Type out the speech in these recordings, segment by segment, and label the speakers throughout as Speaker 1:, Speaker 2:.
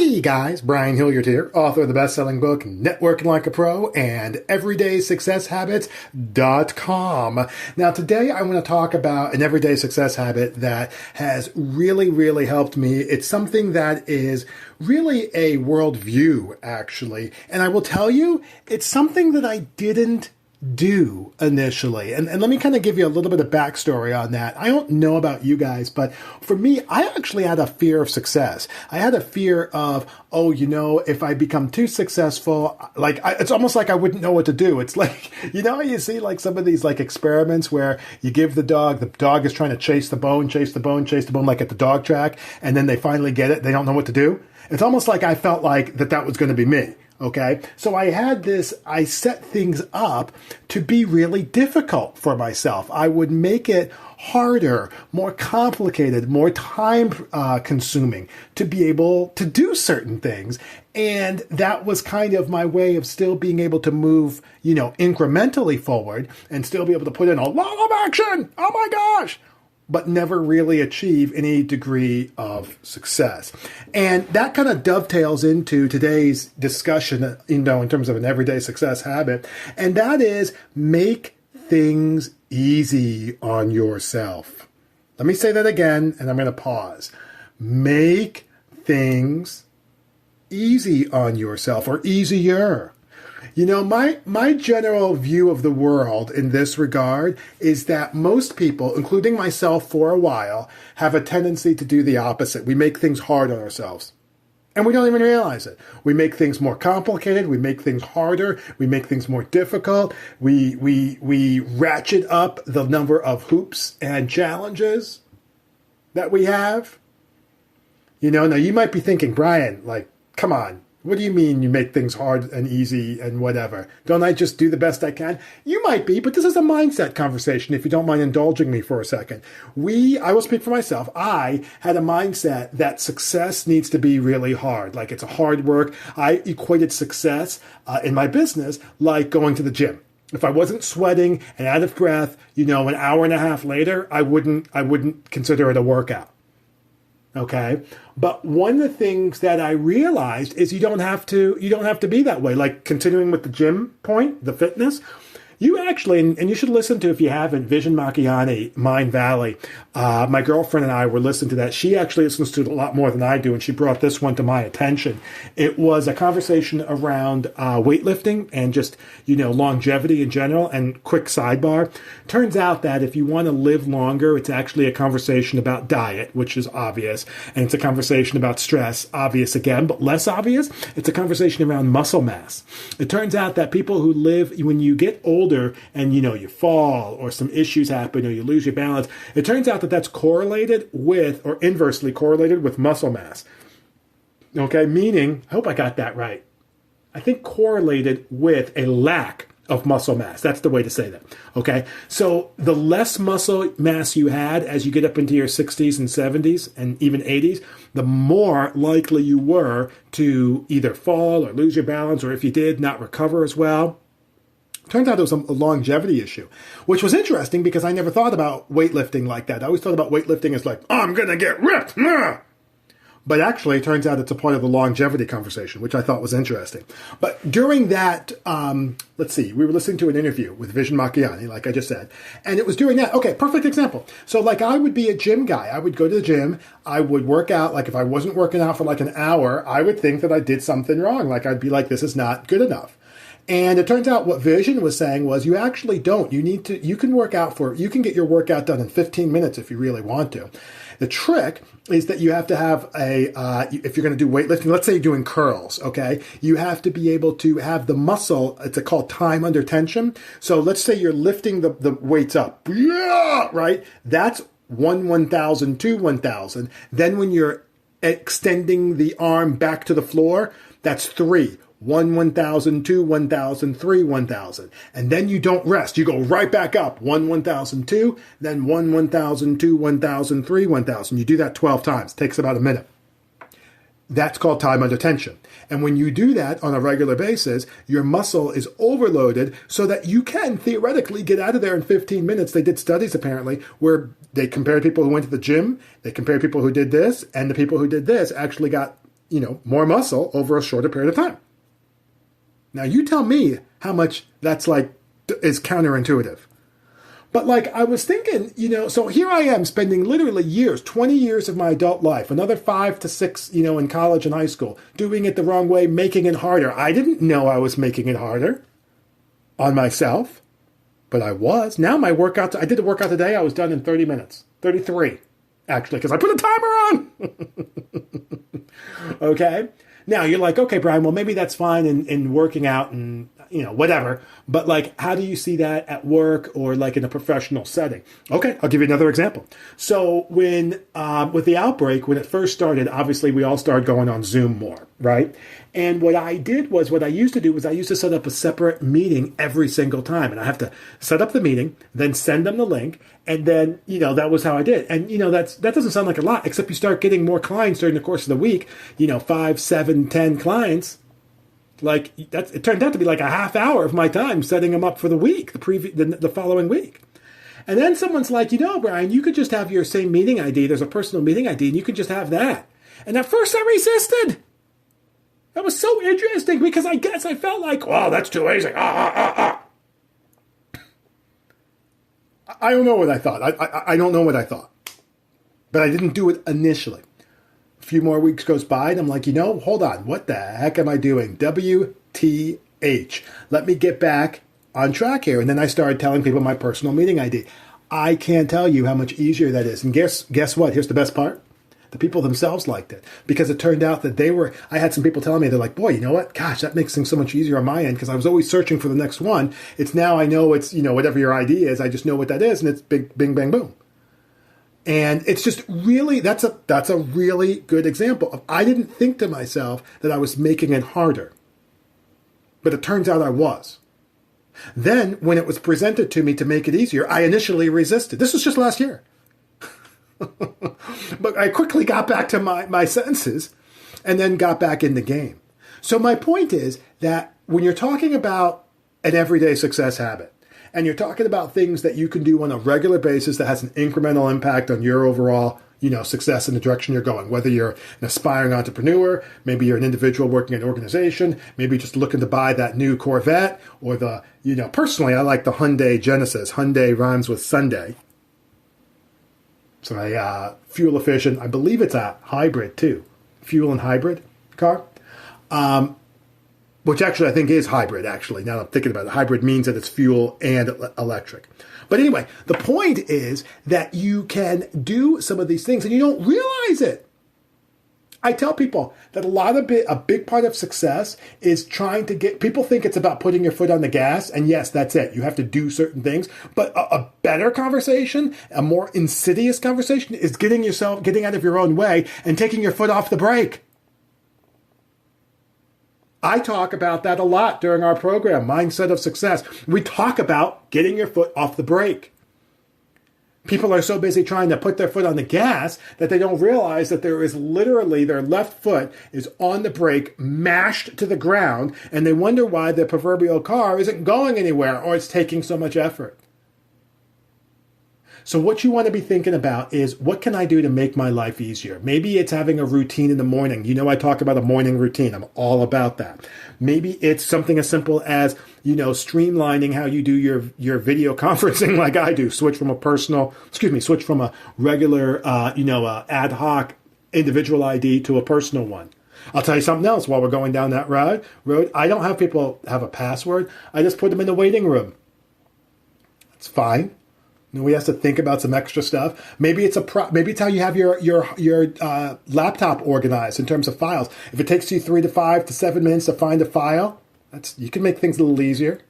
Speaker 1: Hey guys, Brian Hilliard here, author of the best-selling book Networking Like a Pro and EverydaySuccessHabits.com. Now today I want to talk about an everyday success habit that has really helped me. It's something that is really a worldview, actually. And I will tell you, it's something that I didn't do initially. And let me kind of give you a little bit of backstory on that. I don't know about you guys, but for me, I actually had a fear of success. I had a fear of, if I become too successful, it's almost like I wouldn't know what to do. It's like, you see like some of these like experiments where you give the dog is trying to chase the bone, like at the dog track, and then they finally get it. They don't know what to do. It's almost like I felt like that was going to be me. Okay, so I set things up to be really difficult for myself. I would make it harder, more complicated, more time consuming to be able to do certain things. And that was kind of my way of still being able to move, incrementally forward and still be able to put in a lot of action. Oh my gosh. But never really achieve any degree of success. And that kind of dovetails into today's discussion, in terms of an everyday success habit. And that is make things easy on yourself. Let me say that again, and I'm going to pause. Make things easy on yourself, or easier. My general view of the world in this regard is that most people, including myself for a while, have a tendency to do the opposite. We make things hard on ourselves. And we don't even realize it. We make things more complicated. We make things harder. We make things more difficult. We ratchet up the number of hoops and challenges that we have. Now you might be thinking, Brian, come on. What do you mean you make things hard and easy and whatever? Don't I just do the best I can? You might be, but this is a mindset conversation, if you don't mind indulging me for a second. I will speak for myself. I had a mindset that success needs to be really hard. Like it's a hard work. I equated success in my business like going to the gym. If I wasn't sweating and out of breath, an hour and a half later, I wouldn't consider it a workout. Okay. But one of the things that I realized is you don't have to be that way. Like continuing with the gym point, the fitness, you actually, and you should listen to, if you haven't, Vishen Lakhiani, Mind Valley. My girlfriend and I were listening to that. She actually listens to it a lot more than I do, and she brought this one to my attention. It was a conversation around weightlifting and just, longevity in general. And quick sidebar, turns out that if you want to live longer, it's actually a conversation about diet, which is obvious. And it's a conversation about stress, obvious again, but less obvious. It's a conversation around muscle mass. It turns out that people who live, when you get older and, you fall or some issues happen or you lose your balance, it turns out that that's correlated with, or inversely correlated with, muscle mass. Okay, meaning, I hope I got that right. I think correlated with a lack of muscle mass. That's the way to say that. Okay, so the less muscle mass you had as you get up into your 60s and 70s and even 80s, the more likely you were to either fall or lose your balance, or if you did, not recover as well. Turns out it was a longevity issue, which was interesting because I never thought about weightlifting like that. I always thought about weightlifting as like, I'm going to get ripped. But actually, it turns out it's a part of the longevity conversation, which I thought was interesting. But during that, we were listening to an interview with Vishen Lakhiani, like I just said. And it was during that. Okay, perfect example. So I would be a gym guy. I would go to the gym. I would work out. Like if I wasn't working out for an hour, I would think that I did something wrong. Like I'd be like, this is not good enough. And it turns out what Vishen was saying was you actually don't. You can get your workout done in 15 minutes if you really want to. The trick is that you have to have if you're going to do weightlifting, let's say you're doing curls, okay? You have to be able to have the muscle, it's called time under tension. So let's say you're lifting the weights up, right? That's 1,000, 2, 1,000. Then when you're extending the arm back to the floor, that's 3. 1, 1,000, 2, 1,000, 3, 1,000. And then you don't rest. You go right back up. 1, 1,002, then 1, 1,000, 2, 1,000, 3, 1,000. You do that 12 times. It takes about a minute. That's called time under tension. And when you do that on a regular basis, your muscle is overloaded so that you can theoretically get out of there in 15 minutes. They did studies apparently where they compared people who went to the gym, they compared people who did this, and the people who did this actually got more muscle over a shorter period of time. Now you tell me how much that's is counterintuitive. But I was thinking, so here I am spending literally years, 20 years of my adult life, another 5 to 6, in college and high school, doing it the wrong way, making it harder. I didn't know I was making it harder on myself, but I was. Now I did the workout today. I was done in 30 minutes, 33, actually, because I put a timer on. Okay. Now you're like, okay, Brian, well, maybe that's fine in working out and, whatever. But how do you see that at work or in a professional setting? Okay, I'll give you another example. So when, with the outbreak, when it first started, obviously we all started going on Zoom more, right? And what I used to set up a separate meeting every single time. And I have to set up the meeting, then send them the link. And then, that was how I did. And, that doesn't sound like a lot, except you start getting more clients during the course of the week, 5, 7, 10 clients. It turned out to be a half hour of my time setting them up for the week, the following week. And then someone's like, Brian, you could just have your same meeting ID. There's a personal meeting ID, and you could just have that. And at first I resisted. That was so interesting because I guess I felt like, wow, that's too easy. I don't know what I thought. I don't know what I thought. But I didn't do it initially. A few more weeks goes by and I'm like, hold on. What the heck am I doing? WTH. Let me get back on track here. And then I started telling people my personal meeting ID. I can't tell you how much easier that is. And guess what? Here's the best part. The people themselves liked it because it turned out that I had some people telling me, they're like, boy, you know what? Gosh, that makes things so much easier on my end because I was always searching for the next one. It's now I know it's, whatever your ID is, I just know what that is and it's big, bing, bang, boom. And it's just really, that's a really good example of, I didn't think to myself that I was making it harder, but it turns out I was. Then when it was presented to me to make it easier, I initially resisted. This was just last year. But I quickly got back to my senses and then got back in the game. So my point is that when you're talking about an everyday success habit, and you're talking about things that you can do on a regular basis that has an incremental impact on your overall, success in the direction you're going, whether you're an aspiring entrepreneur, maybe you're an individual working in an organization, maybe just looking to buy that new Corvette or personally, I like the Hyundai Genesis. Hyundai rhymes with Sunday. So a fuel efficient, I believe it's a hybrid too, fuel and hybrid car. Which actually I think is hybrid, actually, now that I'm thinking about it. Hybrid means that it's fuel and electric. But anyway, the point is that you can do some of these things and you don't realize it. I tell people that a big part of success is trying to people think it's about putting your foot on the gas, and yes, that's it. You have to do certain things. But a better conversation, a more insidious conversation is getting out of your own way and taking your foot off the brake. I talk about that a lot during our program, Mindset of Success. We talk about getting your foot off the brake. People are so busy trying to put their foot on the gas that they don't realize that there is literally their left foot is on the brake, mashed to the ground, and they wonder why the proverbial car isn't going anywhere or it's taking so much effort. So what you want to be thinking about is, what can I do to make my life easier? Maybe it's having a routine in the morning. I talk about a morning routine. I'm all about that. Maybe it's something as simple as, streamlining how you do your video conferencing like I do. Switch from a regular, ad hoc individual ID to a personal one. I'll tell you something else while we're going down that road. I don't have people have a password. I just put them in the waiting room. It's fine. We have to think about some extra stuff. Maybe it's maybe it's how you have your laptop organized in terms of files. If it takes you 3 to 5 to 7 minutes to find a file, you can make things a little easier.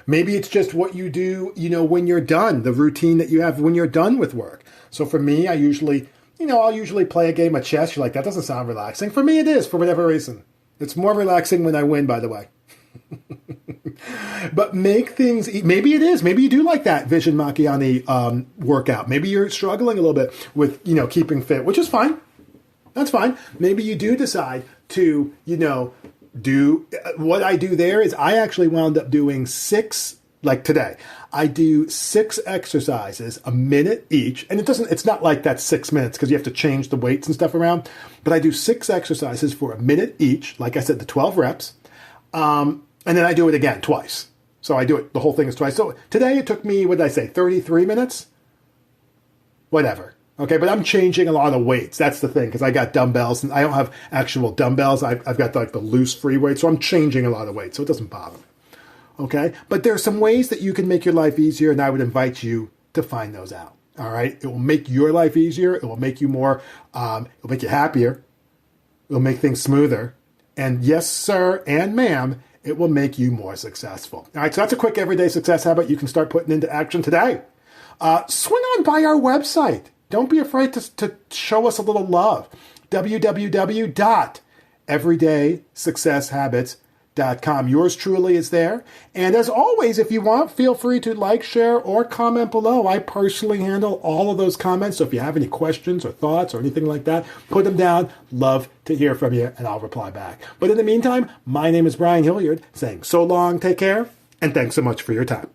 Speaker 1: Maybe it's just what you do, when you're done, the routine that you have when you're done with work. So for me, I'll usually play a game of chess. You're like, that doesn't sound relaxing. For me, it is, for whatever reason. It's more relaxing when I win, by the way. But make things, maybe it is. Maybe you do like that Vishen Makiyani workout. Maybe you're struggling a little bit with, keeping fit, which is fine. That's fine. Maybe you do decide to, do what I do there is I actually wound up doing 6 like today, I do 6 exercises, a minute each. And it's not like that's 6 minutes because you have to change the weights and stuff around. But I do 6 exercises for a minute each. Like I said, the 12 reps. And then I do it again twice. So I do it, the whole thing is twice. So today it took me, what did I say, 33 minutes? Whatever. Okay, but I'm changing a lot of weights. That's the thing, because I got dumbbells, and I don't have actual dumbbells. I've got like the loose free weights, so I'm changing a lot of weight, so it doesn't bother me. Okay, but there are some ways that you can make your life easier, and I would invite you to find those out. All right, it will make your life easier. It will make you more. It will make you happier. It will make things smoother. And yes, sir, and ma'am, it will make you more successful. All right, so that's a quick everyday success habit you can start putting into action today. Swing on by our website. Don't be afraid to show us a little love. www.everydaysuccesshabits.com. Yours truly is there. And as always, if you want, feel free to like, share, or comment below. I personally handle all of those comments. So if you have any questions or thoughts or anything like that, put them down. Love to hear from you, and I'll reply back. But in the meantime, my name is Brian Hilliard, saying so long, take care, and thanks so much for your time.